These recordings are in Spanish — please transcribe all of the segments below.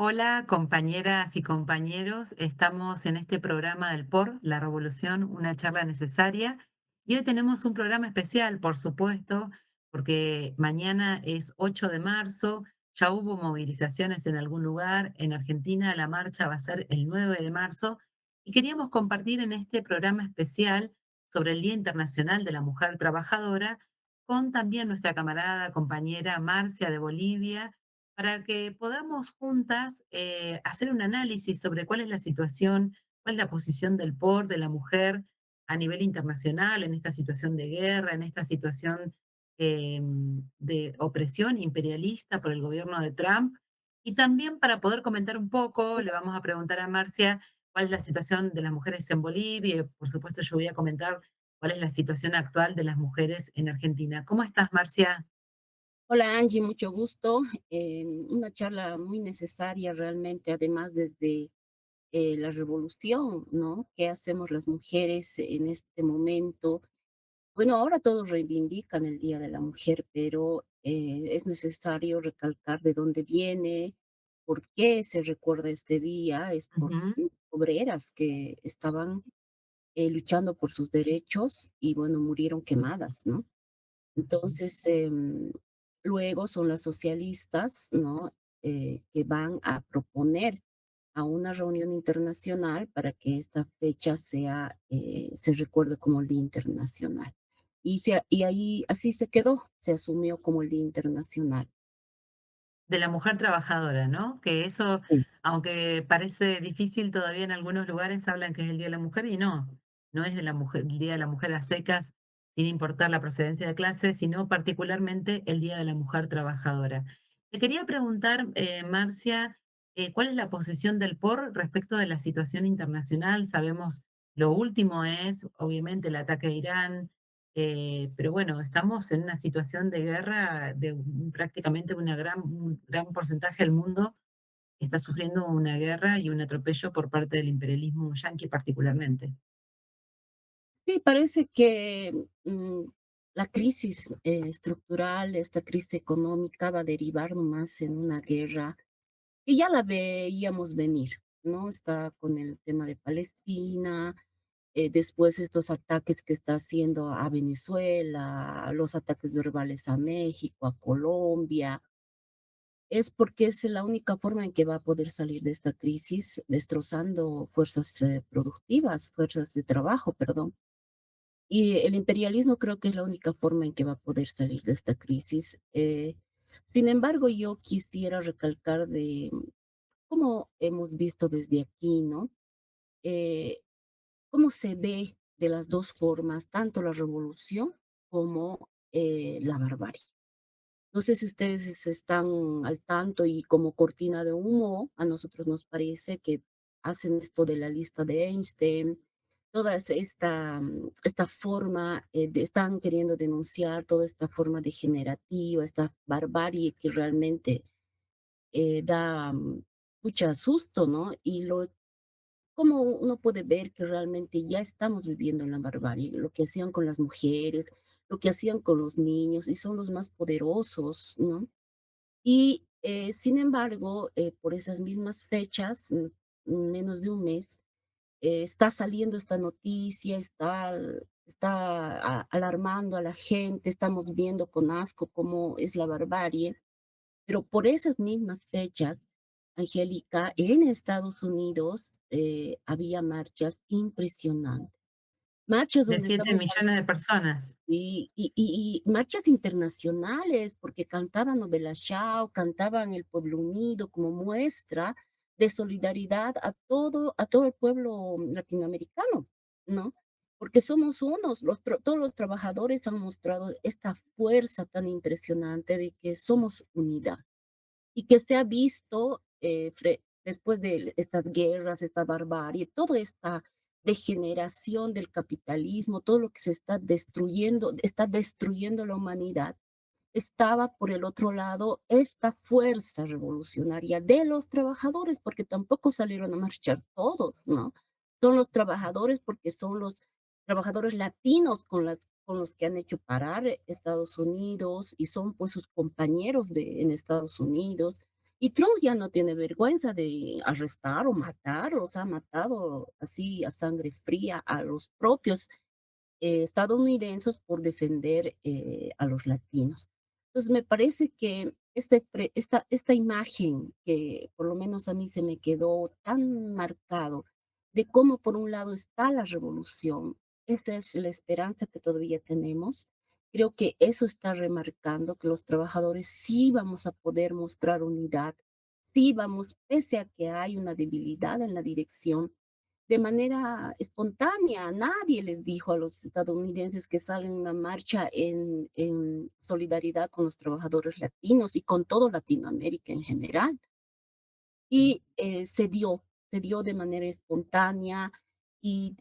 Hola, compañeras y compañeros. Estamos en este programa del POR, La Revolución, una charla necesaria. Y hoy tenemos un programa especial, por supuesto, porque mañana es 8 de marzo. Ya hubo movilizaciones en algún lugar. En Argentina la marcha va a ser el 9 de marzo. Y queríamos compartir en este programa especial sobre el Día Internacional de la Mujer Trabajadora con también nuestra camarada, compañera Marcia de Bolivia para que podamos juntas hacer un análisis sobre cuál es la situación, cuál es la posición del POR, de la mujer a nivel internacional, en esta situación de guerra, en esta situación de opresión imperialista por el gobierno de Trump. Y también para poder comentar un poco, le vamos a preguntar a Marcia cuál es la situación de las mujeres en Bolivia. Y por supuesto, yo voy a comentar cuál es la situación actual de las mujeres en Argentina. ¿Cómo estás, Marcia? Hola Angie, mucho gusto. Una charla muy necesaria realmente, además desde la revolución, ¿no? ¿Qué hacemos las mujeres en este momento? Bueno, ahora todos reivindican el Día de la Mujer, pero es necesario recalcar de dónde viene, por qué se recuerda este día. Es por Ujú. obreras que estaban luchando por sus derechos y bueno, murieron quemadas, ¿no? Entonces, luego son las socialistas, ¿no? Que van a proponer a una reunión internacional para que esta fecha se recuerde como el Día Internacional. Y ahí así se quedó, se asumió como el Día Internacional. De la mujer trabajadora, ¿no? Que eso, Sí. aunque parece difícil todavía en algunos lugares hablan que es el Día de la Mujer y no, no es de la mujer, el Día de la Mujer a secas, sin importar la procedencia de clase, sino particularmente el Día de la Mujer Trabajadora. Te quería preguntar, Marcia, ¿cuál es la posición del POR respecto de la situación internacional? Sabemos, lo último es, obviamente, el ataque a Irán, pero bueno, estamos en una situación de guerra de prácticamente un gran porcentaje del mundo está sufriendo una guerra y un atropello por parte del imperialismo yanqui particularmente. Sí, parece que la crisis estructural, esta crisis económica va a derivar nomás en una guerra. Y ya la veíamos venir, ¿no? Está con el tema de Palestina, después estos ataques que está haciendo a Venezuela, los ataques verbales a México, a Colombia. Es porque es la única forma en que va a poder salir de esta crisis, destrozando fuerzas productivas, fuerzas de trabajo, perdón. Y el imperialismo creo que es la única forma en que va a poder salir de esta crisis. Sin embargo, yo quisiera recalcar de como hemos visto desde aquí, ¿no? Eh, Cómo se ve de las 2 formas, tanto la revolución como, la barbarie. No sé si ustedes están al tanto y como cortina de humo, a nosotros nos parece que hacen esto de la lista de Einstein, toda esta forma, están queriendo denunciar toda esta forma degenerativa, esta barbarie que realmente da mucha susto, ¿no? Y cómo uno puede ver que realmente ya estamos viviendo en la barbarie, lo que hacían con las mujeres, lo que hacían con los niños, y son los más poderosos, ¿no? Y sin embargo, por esas mismas fechas, menos de un mes, está saliendo esta noticia, está alarmando a la gente, estamos viendo con asco cómo es la barbarie. Pero por esas mismas fechas, Angélica, en Estados Unidos, había marchas impresionantes, marchas De donde 7 estaban millones de personas. y marchas internacionales, porque cantaban Novela Chao, cantaban El Pueblo Unido como muestra de solidaridad a todo el pueblo latinoamericano, ¿no? Porque somos unos, todos los trabajadores han mostrado esta fuerza tan impresionante de que somos unidad y que se ha visto, después de estas guerras, esta barbarie, toda esta degeneración del capitalismo, todo lo que se está destruyendo la humanidad. Estaba por el otro lado esta fuerza revolucionaria de los trabajadores, porque tampoco salieron a marchar todos, ¿no? Son los trabajadores porque son los trabajadores latinos con los que han hecho parar Estados Unidos y son pues sus compañeros en Estados Unidos Y Trump ya no tiene vergüenza de arrestar o matar, los ha matado así a sangre fría a los propios estadounidenses por defender a los latinos. Entonces, me parece que esta imagen que por lo menos a mí se me quedó tan marcado de cómo por un lado está la revolución, esa es la esperanza que todavía tenemos. Creo que eso está remarcando que los trabajadores sí vamos a poder mostrar unidad, sí vamos, pese a que hay una debilidad en la dirección, de manera espontánea. Nadie les dijo a los estadounidenses que salen a una marcha en solidaridad con los trabajadores latinos y con todo Latinoamérica en general. Y se dio de manera espontánea y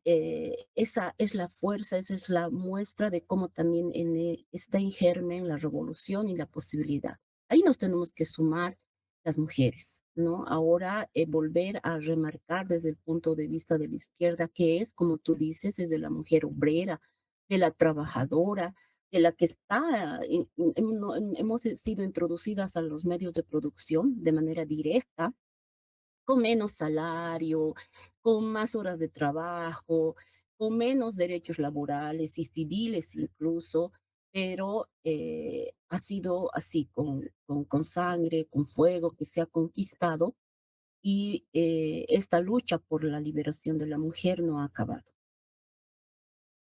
esa es la fuerza, esa es la muestra de cómo también está en germen la revolución y la posibilidad. Ahí nos tenemos que sumar las mujeres, ¿no? Ahora volver a remarcar desde el punto de vista de la izquierda, que es, como tú dices, es de la mujer obrera, de la trabajadora, de la que está, hemos sido introducidas a los medios de producción de manera directa con menos salario, con más horas de trabajo, con menos derechos laborales y civiles incluso, pero ha sido así, con sangre, con fuego que se ha conquistado y esta lucha por la liberación de la mujer no ha acabado.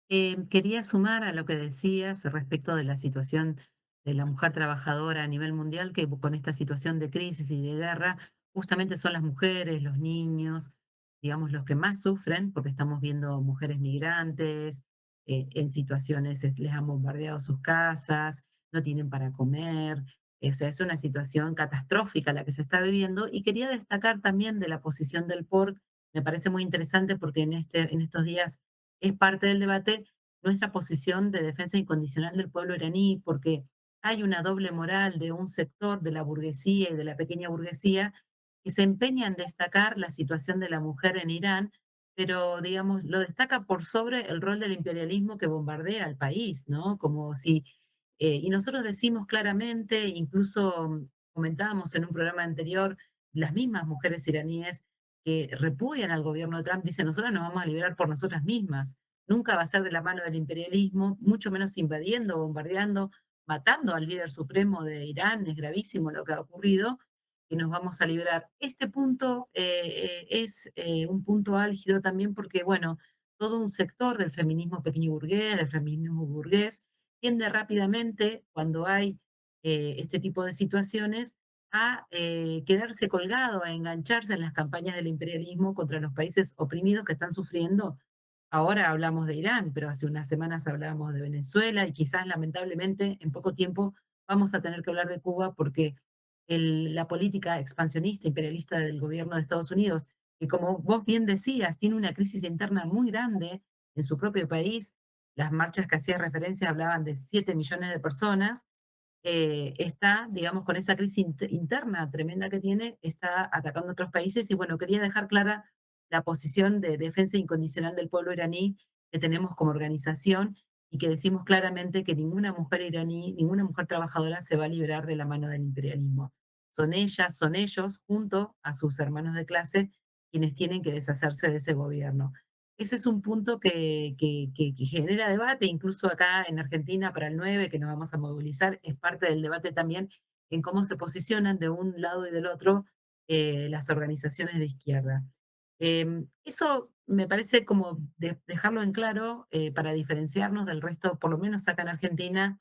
Quería sumar a lo que decías respecto de la situación de la mujer trabajadora a nivel mundial, que con esta situación de crisis y de guerra, justamente son las mujeres, los niños, digamos, los que más sufren, porque estamos viendo mujeres migrantes en situaciones, les han bombardeado sus casas, no tienen para comer. O sea, es una situación catastrófica la que se está viviendo. Y quería destacar también de la posición del POR, me parece muy interesante porque en estos días es parte del debate nuestra posición de defensa incondicional del pueblo iraní, porque hay una doble moral de un sector de la burguesía y de la pequeña burguesía que se empeña en destacar la situación de la mujer en Irán, pero digamos, lo destaca por sobre el rol del imperialismo que bombardea al país, ¿no? Como si, y nosotros decimos claramente, incluso comentábamos en un programa anterior, las mismas mujeres iraníes que repudian al gobierno de Trump, dicen, nosotros nos vamos a liberar por nosotras mismas, nunca va a ser de la mano del imperialismo, mucho menos invadiendo, bombardeando, matando al líder supremo de Irán, es gravísimo lo que ha ocurrido, que nos vamos a liberar. Este punto es un punto álgido también porque, bueno, todo un sector del feminismo pequeño burgués, del feminismo burgués, tiende rápidamente, cuando hay este tipo de situaciones, a quedarse colgado, a engancharse en las campañas del imperialismo contra los países oprimidos que están sufriendo. Ahora hablamos de Irán, pero hace unas semanas hablábamos de Venezuela y quizás lamentablemente en poco tiempo vamos a tener que hablar de Cuba porque la política expansionista, imperialista del gobierno de Estados Unidos, que como vos bien decías, tiene una crisis interna muy grande en su propio país. Las marchas que hacía referencia hablaban de 7 millones de personas, está, digamos, con esa crisis interna tremenda que tiene, está atacando a otros países y bueno, quería dejar clara la posición de defensa incondicional del pueblo iraní que tenemos como organización y que decimos claramente que ninguna mujer iraní, ninguna mujer trabajadora se va a liberar de la mano del imperialismo. Son ellas, son ellos, junto a sus hermanos de clase, quienes tienen que deshacerse de ese gobierno. Ese es un punto que genera debate, incluso acá en Argentina para el 9, que nos vamos a movilizar, es parte del debate también en cómo se posicionan de un lado y del otro las organizaciones de izquierda. Eso me parece como dejarlo en claro para diferenciarnos del resto, por lo menos acá en Argentina,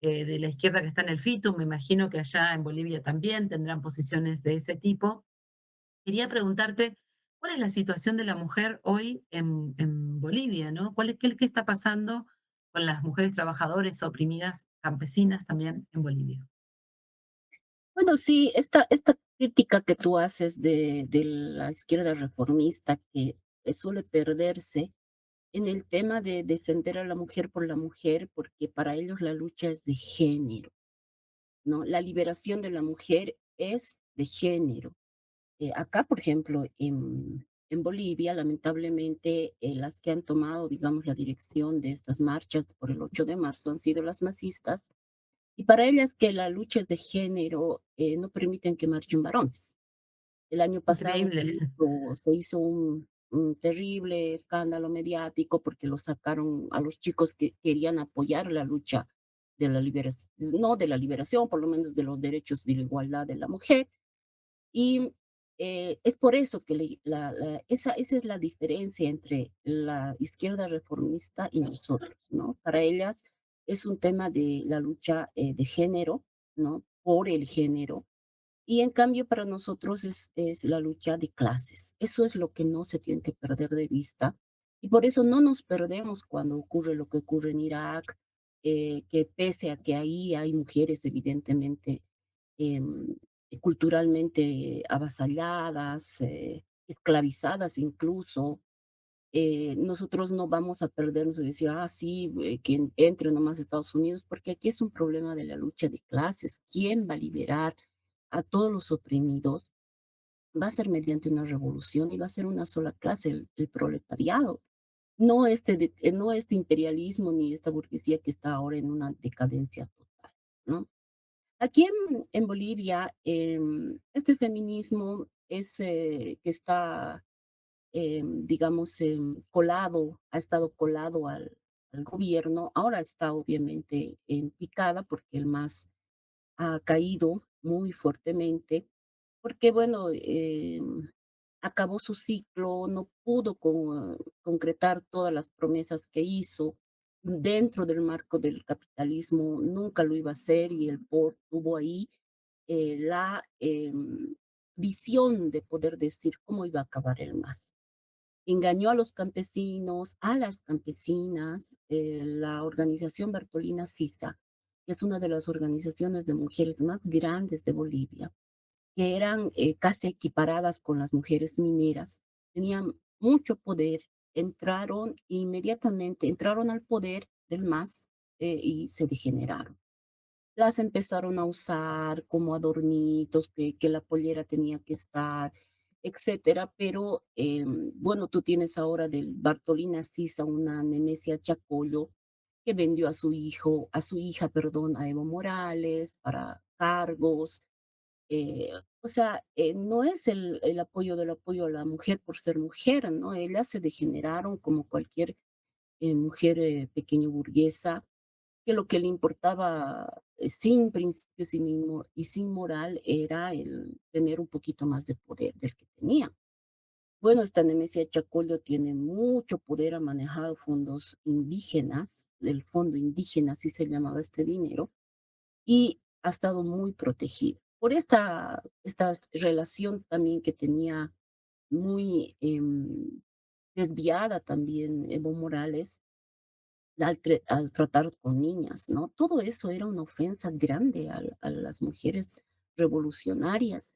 de la izquierda que está en el FITU, me imagino que allá en Bolivia también tendrán posiciones de ese tipo. Quería preguntarte, ¿cuál es la situación de la mujer hoy en Bolivia, ¿no? ¿Qué está pasando con las mujeres trabajadoras oprimidas, campesinas también en Bolivia? Bueno, sí, esta crítica que tú haces de la izquierda reformista que suele perderse en el tema de defender a la mujer por la mujer, porque para ellos la lucha es de género, ¿no? La liberación de la mujer es de género. Acá, por ejemplo, en Bolivia, lamentablemente, las que han tomado, digamos, la dirección de estas marchas por el 8 de marzo han sido las masistas, Y para ellas que las luchas de género no permiten que marchen varones. El año pasado Increíble. se hizo un terrible escándalo mediático porque lo sacaron a los chicos que querían apoyar la lucha de la liberación, no de la liberación, por lo menos de los derechos y la igualdad de la mujer. Y es por eso que esa es la diferencia entre la izquierda reformista y nosotros, ¿no? Para ellas es un tema de la lucha de género, ¿no? Por el género, y en cambio para nosotros es la lucha de clases. Eso es lo que no se tiene que perder de vista. Y por eso no nos perdemos cuando ocurre lo que ocurre en Irak, que pese a que ahí hay mujeres evidentemente em, culturalmente avasalladas, esclavizadas incluso, nosotros no vamos a perdernos de decir, ah, sí, que entre nomás a Estados Unidos, porque aquí es un problema de la lucha de clases. ¿Quién va a liberar a todos los oprimidos? Va a ser mediante una revolución y va a ser una sola clase, el proletariado. No este imperialismo ni esta burguesía que está ahora en una decadencia total, ¿no? Aquí en Bolivia, este feminismo es que está digamos, ha estado colado al gobierno. Ahora está obviamente en picada porque el MAS ha caído muy fuertemente, porque bueno, acabó su ciclo, no pudo concretar todas las promesas que hizo dentro del marco del capitalismo, nunca lo iba a hacer y el POR tuvo ahí la visión de poder decir cómo iba a acabar el MAS. Engañó a los campesinos, a las campesinas. La organización Bartolina Sisa, que es una de las organizaciones de mujeres más grandes de Bolivia, que eran casi equiparadas con las mujeres mineras, tenían mucho poder, entraron al poder del MAS y se degeneraron. Las empezaron a usar como adornitos, que la pollera tenía que estar, etcétera, pero, bueno, tú tienes ahora del Bartolina Sisa una Nemesia Chacollo, que vendió a su hija, perdón, a Evo Morales para cargos, o sea, no es el apoyo del apoyo a la mujer por ser mujer, ¿no? Ellas se degeneraron como cualquier, mujer, pequeño burguesa, que lo que le importaba, sin principios y sin moral era el tener un poquito más de poder del que tenía. Bueno, esta Nemesia Chacollo tiene mucho poder, ha manejado fondos indígenas, el fondo indígena, así se llamaba este dinero, y ha estado muy protegida. Por esta relación también que tenía muy desviada también Evo Morales, al tratar con niñas, ¿no? Todo eso era una ofensa grande a las mujeres revolucionarias,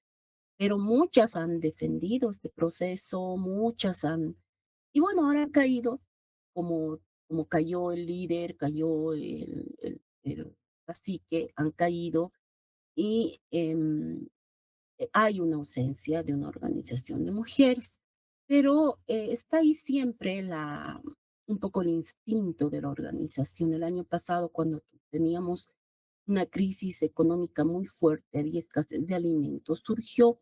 pero muchas han defendido este proceso, muchas han y bueno, ahora han caído, como como cayó el líder, cayó el cacique, han caído y, hay una ausencia de una organización de mujeres, pero está ahí siempre un poco el instinto de la organización. El año pasado, cuando teníamos una crisis económica muy fuerte, había escasez de alimentos, surgió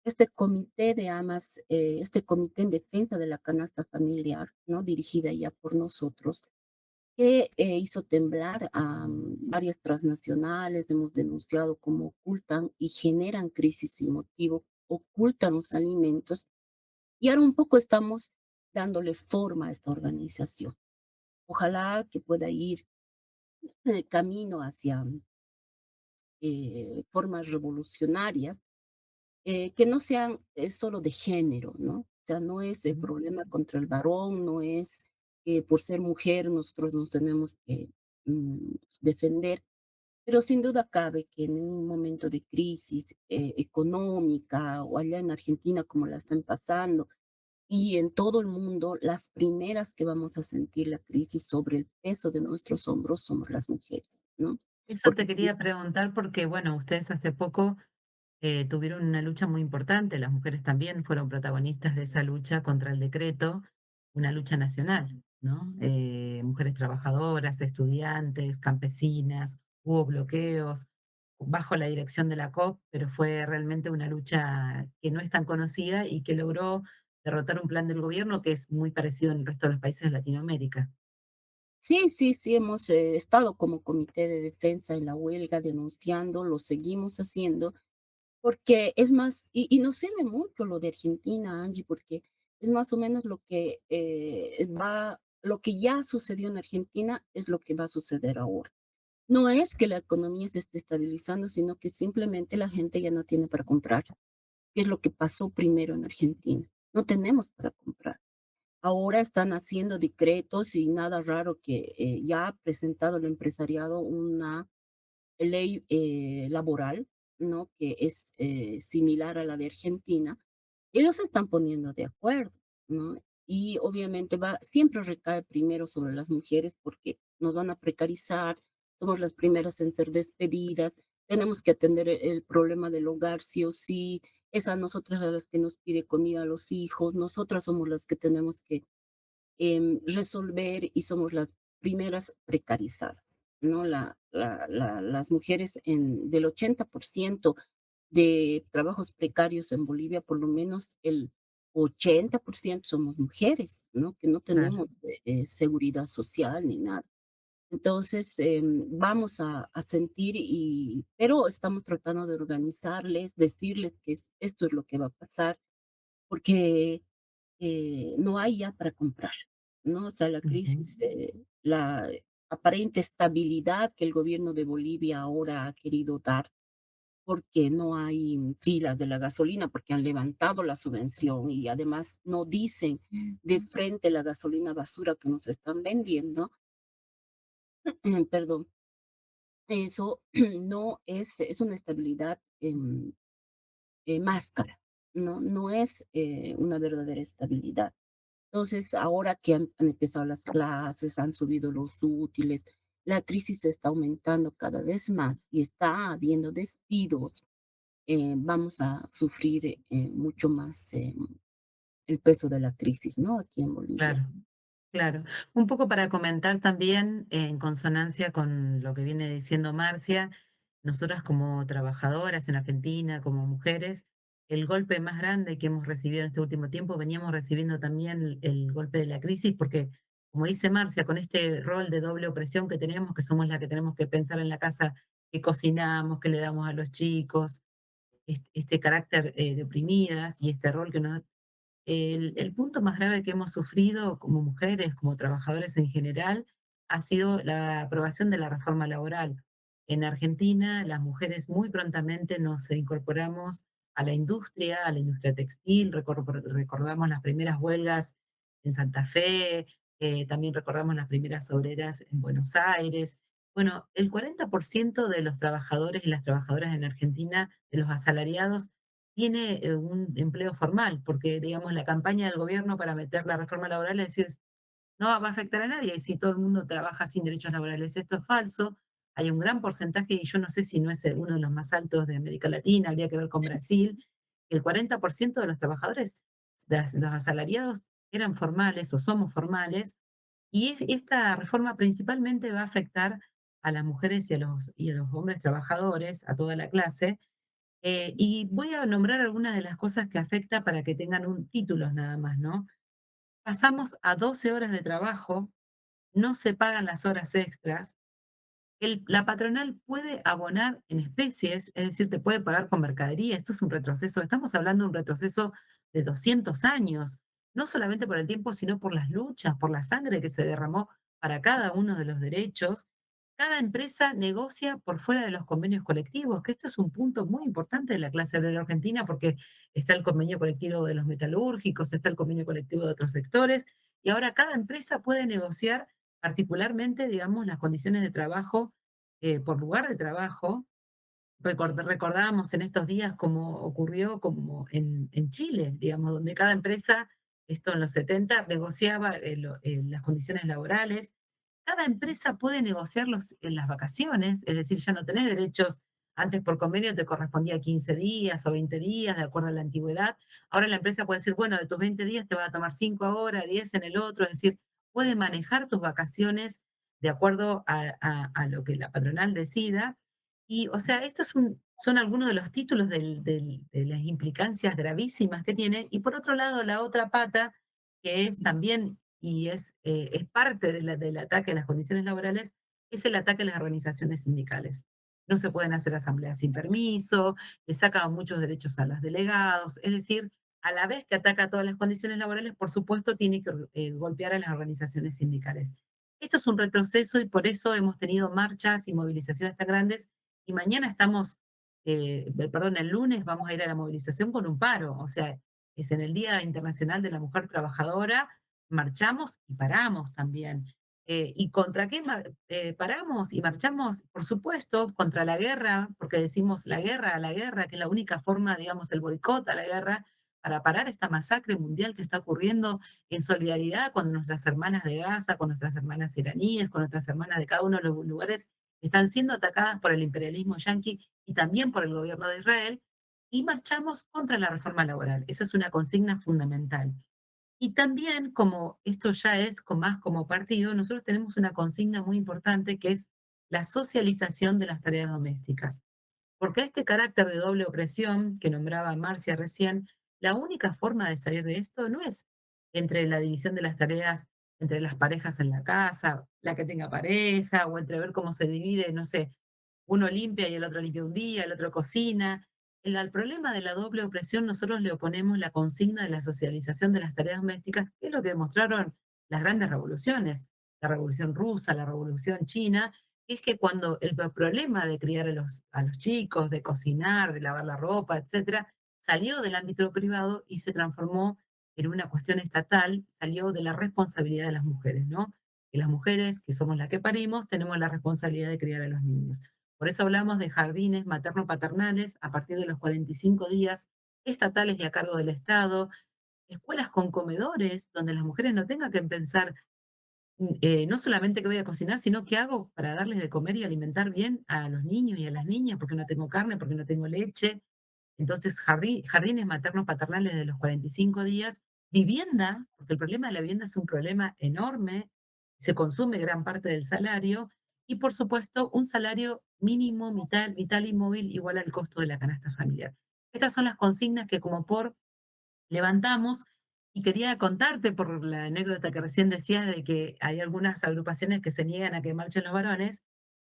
este comité de amas, este comité en defensa de la canasta familiar, ¿no? Dirigida ya por nosotros, que hizo temblar a varias transnacionales. Hemos denunciado cómo ocultan y generan crisis sin motivo, ocultan los alimentos y ahora un poco estamos dándole forma a esta organización. Ojalá que pueda ir camino hacia formas revolucionarias que no sean solo de género, ¿no? O sea, no es el Ujú. problema contra el varón, no es que por ser mujer nosotros nos tenemos que defender. Pero sin duda cabe que en un momento de crisis económica o allá en Argentina como la están pasando y en todo el mundo, las primeras que vamos a sentir la crisis sobre el peso de nuestros hombros somos las mujeres, ¿no? Eso te Porque quería preguntar porque, bueno, ustedes hace poco tuvieron una lucha muy importante, las mujeres también fueron protagonistas de esa lucha contra el decreto, una lucha nacional, ¿no? Mujeres trabajadoras, estudiantes, campesinas, hubo bloqueos bajo la dirección de la COP, pero fue realmente una lucha que no es tan conocida y que logró derrotar un plan del gobierno que es muy parecido en el resto de los países de Latinoamérica. Sí, sí, sí, hemos estado como comité de defensa en la huelga denunciando, lo seguimos haciendo, porque es más, y nos sirve mucho lo de Argentina, Angie, porque es más o menos lo que ya sucedió en Argentina es lo que va a suceder ahora. No es que la economía se esté estabilizando, sino que simplemente la gente ya no tiene para comprar, que es lo que pasó primero en Argentina. No tenemos para comprar. Ahora están haciendo decretos y nada raro que ya ha presentado el empresariado una ley laboral, ¿no? Que es similar a la de Argentina. Ellos se están poniendo de acuerdo, ¿no? Y obviamente siempre recae primero sobre las mujeres porque nos van a precarizar, somos las primeras en ser despedidas, tenemos que atender el problema del hogar sí o sí, es a nosotras a las que nos pide comida a los hijos, nosotras somos las que tenemos que resolver y somos las primeras precarizadas, ¿no? Las mujeres del 80% de trabajos precarios en Bolivia, por lo menos el 80% somos mujeres, ¿no? Que no Claro. tenemos seguridad social ni nada. Entonces, vamos a sentir pero estamos tratando de organizarles, decirles que esto es lo que va a pasar, porque no hay ya para comprar, ¿no? O sea, la Ujú. crisis, la aparente estabilidad que el gobierno de Bolivia ahora ha querido dar, porque no hay filas de la gasolina, porque han levantado la subvención y además no dicen de frente la gasolina basura que nos están vendiendo, perdón, eso no es una estabilidad máscara, no es una verdadera estabilidad. Entonces, ahora que han empezado las clases, han subido los útiles, la crisis está aumentando cada vez más y está habiendo despidos, vamos a sufrir mucho más el peso de la crisis, ¿no? Aquí en Bolivia. Claro. Claro, un poco para comentar también, en consonancia con lo que viene diciendo Marcia, nosotras como trabajadoras en Argentina, como mujeres, el golpe más grande que hemos recibido en este último tiempo, veníamos recibiendo también el golpe de la crisis, porque como dice Marcia, con este rol de doble opresión que tenemos, que somos la que tenemos que pensar en la casa, que cocinamos, que le damos a los chicos, este carácter de oprimidas y este rol que nos el punto más grave que hemos sufrido como mujeres, como trabajadores en general, ha sido la aprobación de la reforma laboral. En Argentina, las mujeres muy prontamente nos incorporamos a la industria textil, recordamos las primeras huelgas en Santa Fe, también recordamos las primeras obreras en Buenos Aires. Bueno, el 40% de los trabajadores y las trabajadoras en Argentina, de los asalariados, tiene un empleo formal, porque, digamos, la campaña del gobierno para meter la reforma laboral es decir, no va a afectar a nadie si todo el mundo trabaja sin derechos laborales. Esto es falso. Hay un gran porcentaje, y yo no sé si no es uno de los más altos de América Latina, habría que ver con Brasil, el 40% de los trabajadores, los asalariados, eran formales o somos formales, y esta reforma principalmente va a afectar a las mujeres y a los hombres trabajadores, a toda la clase, y voy a nombrar algunas de las cosas que afecta para que tengan un títulos nada más, ¿no? Pasamos a 12 horas de trabajo, no se pagan las horas extras, la patronal puede abonar en especies, es decir, te puede pagar con mercadería. Esto es un retroceso. Estamos hablando de un retroceso de 200 años, no solamente por el tiempo, sino por las luchas, por la sangre que se derramó para cada uno de los derechos. Cada empresa negocia por fuera de los convenios colectivos, que esto es un punto muy importante de la clase obrera argentina, porque está el convenio colectivo de los metalúrgicos, está el convenio colectivo de otros sectores, y ahora cada empresa puede negociar particularmente, digamos, las condiciones de trabajo por lugar de trabajo. Recordábamos en estos días cómo ocurrió como en Chile, digamos, donde cada empresa, esto en los 70 negociaba las condiciones laborales. Cada empresa puede negociar en las vacaciones, es decir, ya no tenés derechos. Antes por convenio te correspondía 15 días o 20 días, de acuerdo a la antigüedad. Ahora la empresa puede decir, bueno, de tus 20 días te vas a tomar 5 ahora, 10 en el otro, es decir, puede manejar tus vacaciones de acuerdo a lo que la patronal decida. Y, o sea, estos son algunos de los títulos de las implicancias gravísimas que tiene. Y por otro lado, la otra pata, que es también, y es parte del ataque a las condiciones laborales, es el ataque a las organizaciones sindicales. No se pueden hacer asambleas sin permiso, le sacan muchos derechos a los delegados, es decir, a la vez que ataca todas las condiciones laborales, por supuesto, tiene que golpear a las organizaciones sindicales. Esto es un retroceso y por eso hemos tenido marchas y movilizaciones tan grandes y mañana perdón, el lunes vamos a ir a la movilización con un paro, o sea, es en el Día Internacional de la Mujer Trabajadora, marchamos y paramos también. ¿Y contra qué paramos y marchamos? Por supuesto, contra la guerra, porque decimos la guerra, que es la única forma, digamos, el boicot a la guerra, para parar esta masacre mundial que está ocurriendo en solidaridad con nuestras hermanas de Gaza, con nuestras hermanas iraníes, con nuestras hermanas de cada uno de los lugares que están siendo atacadas por el imperialismo yanqui y también por el gobierno de Israel, y marchamos contra la reforma laboral. Esa es una consigna fundamental. Y también, como esto ya es más como partido, nosotros tenemos una consigna muy importante que es la socialización de las tareas domésticas. Porque este carácter de doble opresión que nombraba Marcia recién, la única forma de salir de esto no es entre la división de las tareas entre las parejas en la casa, la que tenga pareja, o entre ver cómo se divide, no sé, uno limpia y el otro limpia un día, el otro cocina. Al problema de la doble opresión nosotros le oponemos la consigna de la socialización de las tareas domésticas, que es lo que demostraron las grandes revoluciones, la revolución rusa, la revolución china, es que cuando el problema de criar a los chicos, de cocinar, de lavar la ropa, etcétera, salió del ámbito privado y se transformó en una cuestión estatal, salió de la responsabilidad de las mujeres, ¿no? Que las mujeres, que somos las que parimos, tenemos la responsabilidad de criar a los niños. Por eso hablamos de jardines materno-paternales a partir de los 45 días, estatales y a cargo del Estado, escuelas con comedores, donde las mujeres no tengan que pensar no solamente qué voy a cocinar, sino qué hago para darles de comer y alimentar bien a los niños y a las niñas, porque no tengo carne, porque no tengo leche. Entonces, jardines maternos paternales de los 45 días, vivienda, porque el problema de la vivienda es un problema enorme, se consume gran parte del salario, y por supuesto, un salario mínimo, vital y móvil igual al costo de la canasta familiar. Estas son las consignas que como por levantamos y quería contarte por la anécdota que recién decías de que hay algunas agrupaciones que se niegan a que marchen los varones.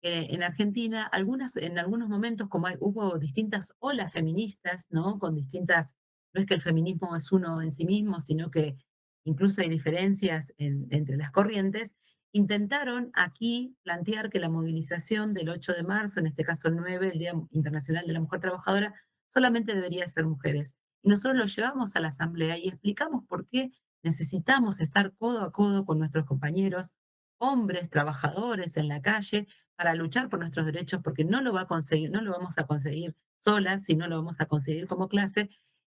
En Argentina, en algunos momentos, como hubo distintas olas feministas, ¿no? Con distintas, no es que el feminismo es uno en sí mismo, sino que incluso hay diferencias entre las corrientes, intentaron aquí plantear que la movilización del 8 de marzo, en este caso el 9, el Día Internacional de la Mujer Trabajadora, solamente debería ser mujeres. Y nosotros lo llevamos a la asamblea y explicamos por qué necesitamos estar codo a codo con nuestros compañeros, hombres, trabajadores en la calle, para luchar por nuestros derechos, porque no lo va a conseguir, no lo vamos a conseguir solas, sino lo vamos a conseguir como clase.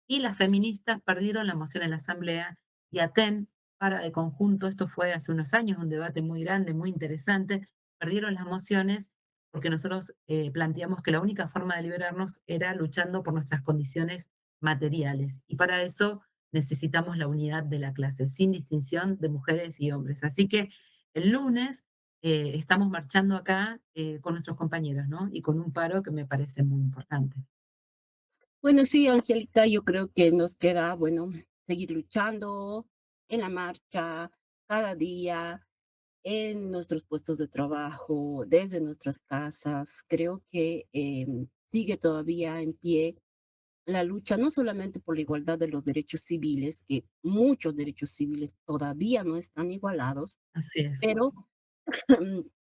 Y las feministas perdieron la moción en la asamblea y ATEN para de conjunto, esto fue hace unos años, un debate muy grande, muy interesante, perdieron las mociones porque nosotros planteamos que la única forma de liberarnos era luchando por nuestras condiciones materiales. Y para eso necesitamos la unidad de la clase, sin distinción de mujeres y hombres. Así que el lunes estamos marchando acá con nuestros compañeros, ¿no? Y con un paro que me parece muy importante. Bueno, sí, Angélica, yo creo que nos queda, bueno, seguir luchando en la marcha, cada día, en nuestros puestos de trabajo, desde nuestras casas. Creo que sigue todavía en pie la lucha, no solamente por la igualdad de los derechos civiles, que muchos derechos civiles todavía no están igualados, Así es. pero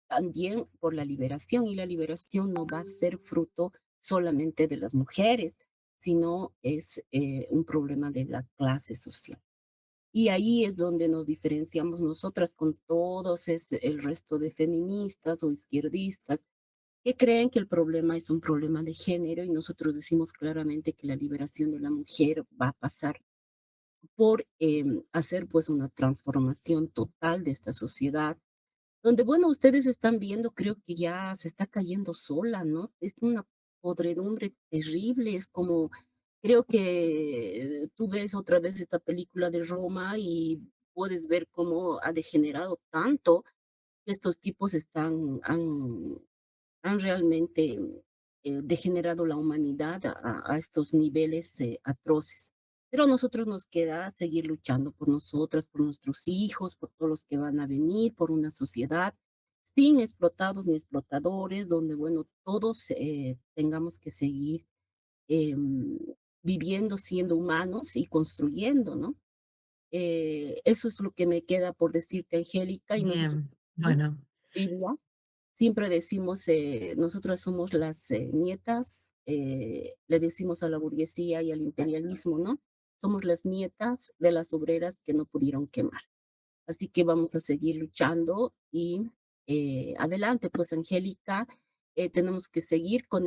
también por la liberación, y la liberación no va a ser fruto solamente de las mujeres, sino es un problema de la clase social. Y ahí es donde nos diferenciamos nosotras con todos el resto de feministas o izquierdistas que creen que el problema es un problema de género, y nosotros decimos claramente que la liberación de la mujer va a pasar por hacer pues una transformación total de esta sociedad donde, bueno, ustedes están viendo, creo que ya se está cayendo sola, ¿no? Es una podredumbre terrible, es como, creo que tú ves otra vez esta película de Roma y puedes ver cómo ha degenerado tanto estos tipos han realmente degenerado la humanidad a estos niveles atroces. Pero a nosotros nos queda seguir luchando por nosotras, por nuestros hijos, por todos los que van a venir, por una sociedad sin explotados ni explotadores, donde, bueno, todos tengamos que seguir em, viviendo, siendo humanos y construyendo, ¿no? Eso es lo que me queda por decirte, Angélica, y nosotros Bien, aquí, bueno, Biblia, siempre decimos, nosotras somos las nietas, le decimos a la burguesía y al imperialismo, ¿no? Somos las nietas de las obreras que no pudieron quemar. Así que vamos a seguir luchando y adelante, pues Angélica, tenemos que seguir con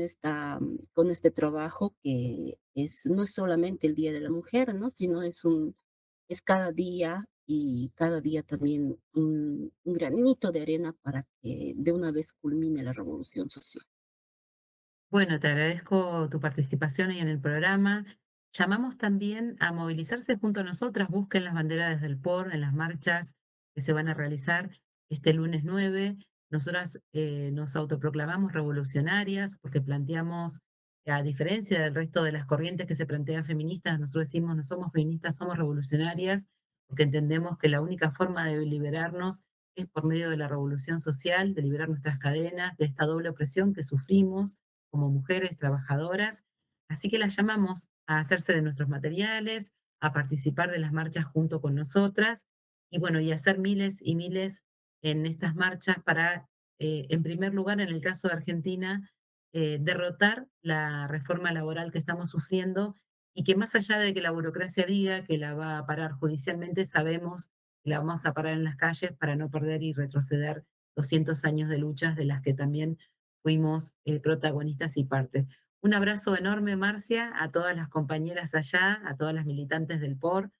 con este trabajo que no es solamente el Día de la Mujer, ¿no? Sino es cada día y cada día también un granito de arena para que de una vez culmine la revolución social. bueno, te agradezco tu participación hoy en el programa. Llamamos también a movilizarse junto a nosotras, busquen las banderas del POR en las marchas que se van a realizar este lunes 9. Nosotras nos autoproclamamos revolucionarias porque planteamos, a diferencia del resto de las corrientes que se plantean feministas, nosotros decimos no somos feministas, somos revolucionarias, porque entendemos que la única forma de liberarnos es por medio de la revolución social, de liberar nuestras cadenas, de esta doble opresión que sufrimos como mujeres trabajadoras. Así que las llamamos a hacerse de nuestros materiales, a participar de las marchas junto con nosotras y bueno, y hacer miles y miles en estas marchas para, en primer lugar, en el caso de Argentina, derrotar la reforma laboral que estamos sufriendo y que más allá de que la burocracia diga que la va a parar judicialmente, sabemos que la vamos a parar en las calles para no perder y retroceder 200 años de luchas de las que también fuimos protagonistas y parte. Un abrazo enorme, Marcia, a todas las compañeras allá, a todas las militantes del POR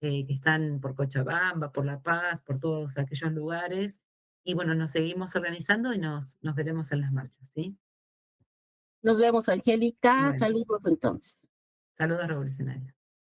que están por Cochabamba, por La Paz, por todos aquellos lugares. Y bueno, nos seguimos organizando y nos veremos en las marchas, ¿sí? Nos vemos, Angélica. Bueno, Saludos entonces. saludos revolucionarios.